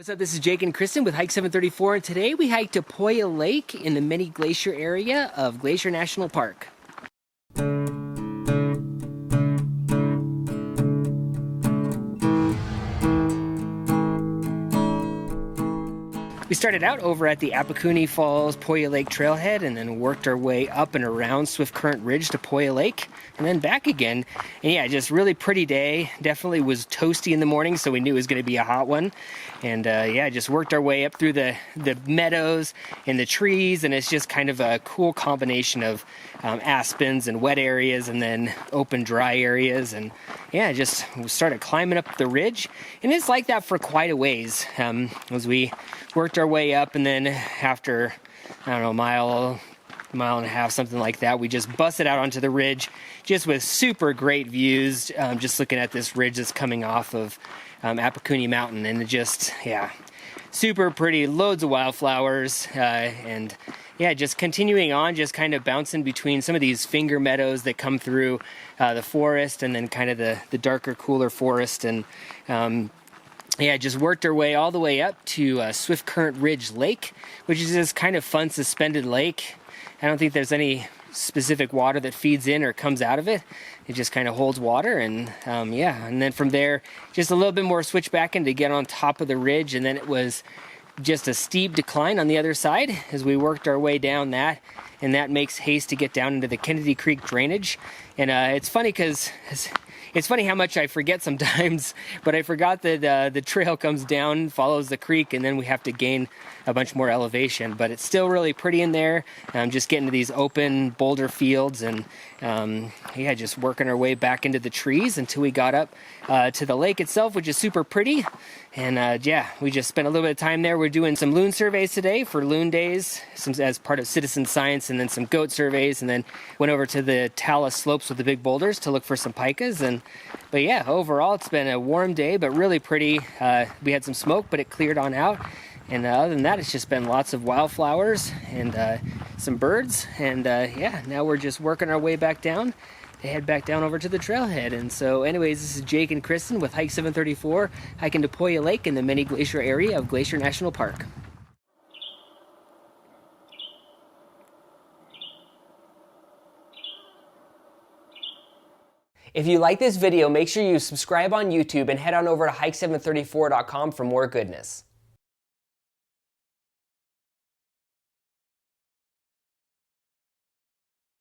What's up, this is Jake and Kristen with Hike 734, and today we hiked to Poia Lake in the mini glacier area of Glacier National Park. We started out over at the Apakuni Falls Poia Lake trailhead and then worked our way up and around Swiftcurrent Ridge to Poia Lake and then back again. And yeah, just really pretty day. Definitely was toasty in the morning, so we knew it was going to be a hot one. And yeah, just worked our way up through the meadows and the trees, and it's just kind of a cool combination of aspens and wet areas and then open dry areas. And yeah, just started climbing up the ridge, and it's like that for quite a ways as we worked our way up, and then after, I don't know, mile and a half, something like that, we just busted out onto the ridge just with super great views, just looking at this ridge that's coming off of Apakuni Mountain, and it just, yeah, super pretty, loads of wildflowers, and yeah, just continuing on, just kind of bouncing between some of these finger meadows that come through the forest, and then kind of the darker, cooler forest, and yeah, just worked our way all the way up to Swiftcurrent Ridge Lake, which is this kind of fun suspended lake. I don't think there's any specific water that feeds in or comes out of it. It just kind of holds water, and yeah, and then from there, just a little bit more switchbacking to get on top of the ridge, and then it was just a steep decline on the other side as we worked our way down that, and that makes haste to get down into the Kennedy Creek drainage. And it's funny because it's funny how much I forget sometimes, but I forgot that the trail comes down, follows the creek, and then we have to gain a bunch more elevation. But it's still really pretty in there. Just getting to these open boulder fields, and yeah, just working our way back into the trees until we got up to the lake itself, which is super pretty. And yeah, we just spent a little bit of time there. We're doing some loon surveys today for loon days, as part of citizen science, and then some goat surveys, and then went over to the talus slopes with the big boulders to look for some pikas. But yeah, overall it's been a warm day, but really pretty. We had some smoke, but it cleared on out. And other than that, it's just been lots of wildflowers and some birds. And yeah, now we're just working our way back down to head back down over to the trailhead. And so anyways, this is Jake and Kristen with Hike 734, hiking to Poia Lake in the mini glacier area of Glacier National Park. If you like this video, make sure you subscribe on YouTube and head on over to hike734.com for more goodness.